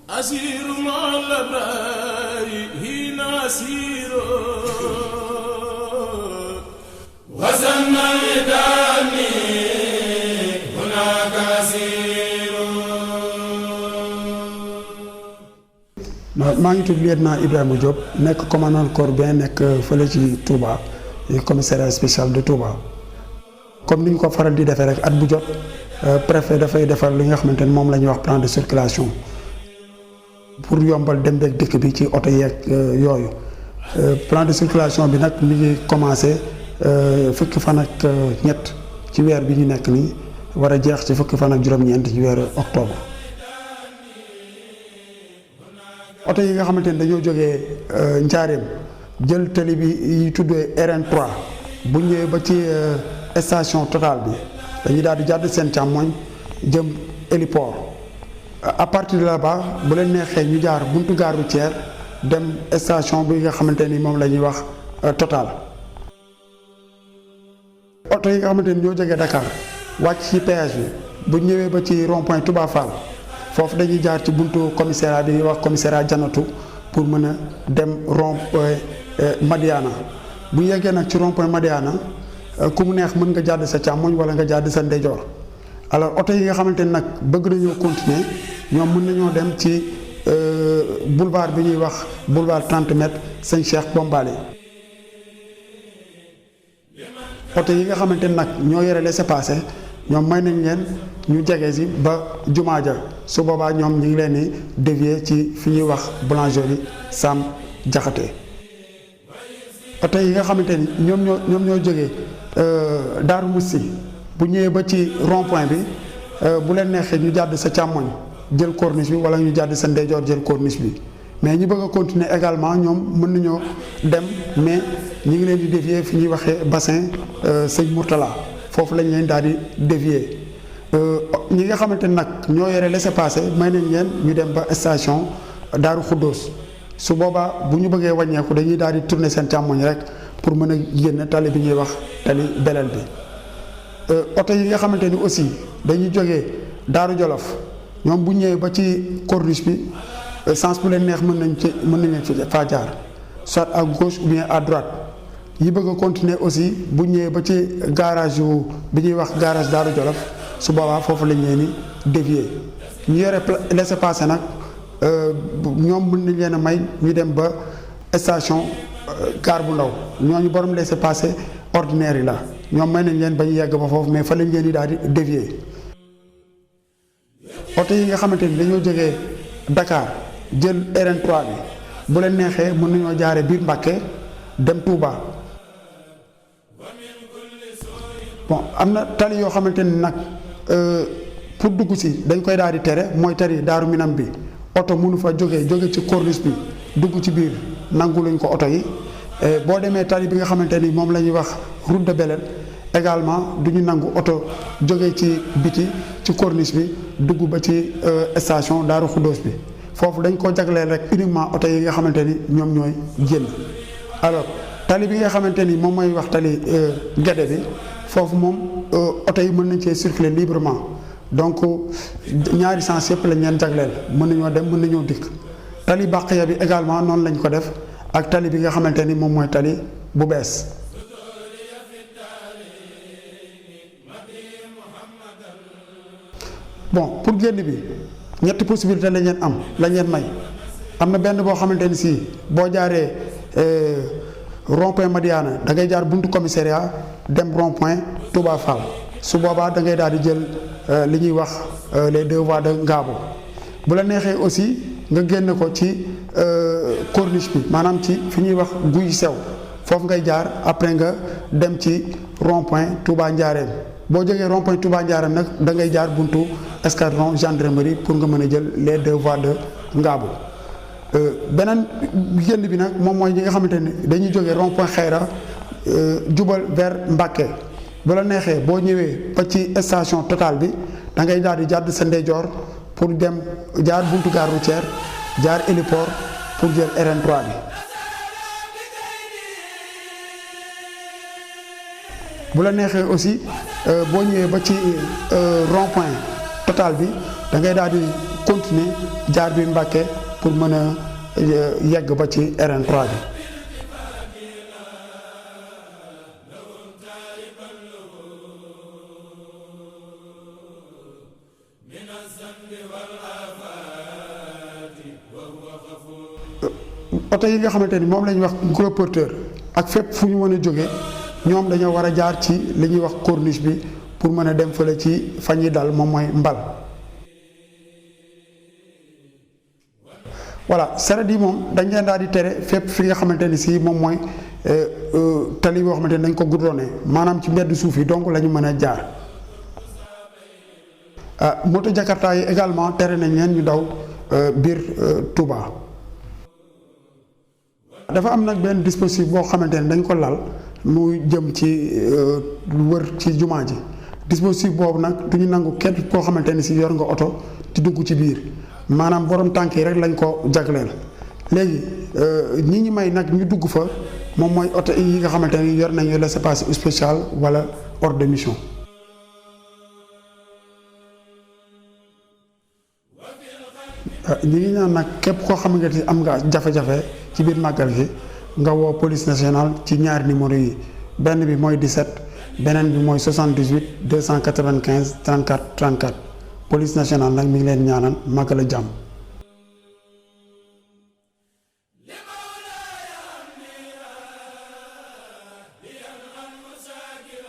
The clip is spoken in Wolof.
أسير مع الأبرار هنا أسير وزن الداني هناك أسير. maa ngi tudd lieutenant Ibrahima Diop nekk commandant corps bien nekk fële ci Touba commissariat spécial de Touba. comme ni ñu ko faral di defee rek at bu jot préfet dafay defar li nga xamante ni moom la ñuy wax plan de circulation pour yombal dem beeg dëkk bi ci oto yeeg yooyu. plan de circulation bi nag mi ngi commencé fukki fan ak ñett ci weer bi ñu nekk nii war a jeex ci fukki fan ak juróom-ñeent ci weeru octobre. oto yi nga xamante ni dañoo jógee Njaareem jël tali bi yi tuddee RN3 bu ñëwee ba ci station Total bi dañuy daal di jàdd seen càmmoñ jëm héliport. à partir de là-bas bu leen neexee ñu jaar buntu gare routière dem station bi nga xamante ni moom la ñuy wax Total. oto yi nga xamante ni ñoo jógee Dakar wàcc ci péage bi bu ñëwee ba ci rond-point Touba Fall foofu dañuy jaar ci buntu commissariat bi ñuy wax commissariat Janatu pour mën a dem rond-point Madiana. bu yeggee nag ci rond-point Madiana ku mu neex mën nga jàdd sa càmmoñ wala nga jàdd sa ndeyjoor. alors oto yi nga xamante ni nag bëgg nañoo continuer ñoom mën nañoo dem ci boulevard bi ñuy wax boulevard 30 mètres Sëñ Cheikh Bombali. oto yi nga xamante ni nag ñoo yore laissez-passer ñoom may nañ leen ñu jege si ba jumaa ja su boobaa ñoom ñu ngi leen di dévier ci fi ñuy wax boulangerie Sam Jaxate. oto yi nga xamante ni ñoom ñoo jógee Daaru Musti bu ñëwee ba ci rond-point bi bu leen neexee ñu jàdd sa càmmoñ jël corniche bi wala ñu jàdd sa ndeyjoor jël corniche bi mais ñi bëgg a continuer également ñoom mën nañoo dem mais ñi ngi leen di dévier fi ñuy waxee bassin Sëñ Mourtala foofu lañ leen daal di dévier. ñi nga xamante ni nag ñoo yore laissez-passer may nañ leen ñu dem ba station Daaru Xuddoos su boobaa bu ñu bëggee wàññeeku dañuy daal di tourner seen càmmoñ rek pour mën a génn tali bi ñuy wax tali beleel bi. oto yi nga xamante ni aussi dañuy jógee Daaru Jolof ñoom bu ñëwee ba ci corniche bi sens bu leen neex mën nañ ci faa jaar soit à gauche ou bien à droite. yi bëgg a continuer aussi bu ñëwee ba ci garage yu bi ñuy wax garage Daaru Jolof su boobaa foofu lañ leen di dévier. ñu yore laissez-passer nag ñoom mën nañ leen a may ñu dem ba station gare bu ndaw ñooñu borom laissez-passer ordinaire yi la. ñoom may nañ leen ba ñu yegg ba foofu mais fa lañ leen di daal di dévier. oto yi nga xamante ni dañoo jógee Dakar jël RN3 bi bu leen neexee mën nañoo jaaree biir Mbàkke dem Touba. bon am na tali yoo xamante ni nag pour dugg si dañ koy daal di tere mooy tali Daaru Minam bi oto mënu fa jóge ci corniche bi dugg ci biir nangu luñ ko oto yi. boo demee tali bi nga xamante ni moom la ñuy wax route de Belel également du ñu nangu oto jóge ci biti ci corniche bi dugg ba ci station Daaru Xuddoos bi foofu dañ ko jagleel rek uniquement oto yi nga xamante ni ñoom ñooy génn. alors tali bi nga xamante ni moom mooy wax tali Guédé bi foofu moom oto yi mën nañ cee circuler librement donc ñaari sens yëpp lañ leen jagleel mën nañoo dem mën nañoo dikk. tali Baqiya bi également noonu lañ ko def. ak tali bi nga xamante ni moom mooy tali bu bees. bon pour génn bi ñetti possibilité lañ leen may am na benn boo xamante ni si boo jaaree rond-point Madiana da ngay jaar buntu commissariat dem rond-point Touba Fall su boobaa da ngay daal di jël li ñuy wax les 2 voies de Ngabo bu la neexee aussi nga génn ko ci corniche bi maanaam ci fi ñuy wax guy sew foofu ngay jaar après nga dem ci rond-point Touba Ndiarème boo jógee rond-point Touba Ndiarème nag da ngay jaar buntu escadron gendarmerie pour nga mën a jël les 2 voies de Ngabo. beneen génn bi nag moom mooy ñi nga xamante ni dañuy jógee rond-point Xayra jubal vers Mbacké bu la neexee boo ñëwee ba ci station Total bi da ngay daal di jàdd sa ndeyjoor pour dem jaar buntu gare routière jaar héliport pour jël RN3 bi. bu la neexee aussi boo ñëwee ba ci rond-point Total bi da ngay daal di continuer jaar bi Mbàkke pour mën a yegg ba ci RN3 bi. oto yi nga xamante ni moom la ñuy wax gros porteur ak fépp fu ñu mën a jóge ñoom dañoo war a jaar ci li ñuy wax corniche bi pour mën a dem fële ci fa ñuy dal moom mooy mbal. voilà saret yi moom dañ leen daal di tere fépp fi nga xamante ni si moom mooy tali boo xamante ni dañ ko goudronné maanaam ci mbedd suuf yi donc la ñu mën a jaar. moto Jakarta yi également tere nañ leen ñu daw biir Touba. dafa am nag benn dispositif boo xamante ne dañ ko lal mu jëm ci lu wër ci jumaa ji dispositif boobu nag du ñu nangu kenn koo xamante ni si yor nga oto di dugg ci biir maanaam borom tànk yi rek lañ ko jagleel. léegi ñi ñi may nag ñu dugg fa moom mooy oto yi nga xamante ni yor nañu laissez-passer spécial wala ordre de mission. ñi ngi ñaan nag képp koo xamante ni am nga jafe-jafe ci biir màggal gi nga woo police nationale ci ñaari numéro yi benn bi mooy 17 beneen bi mooy 78 295 34 34 police nationale nag mi ngi leen ñaanal màggal a jàmm.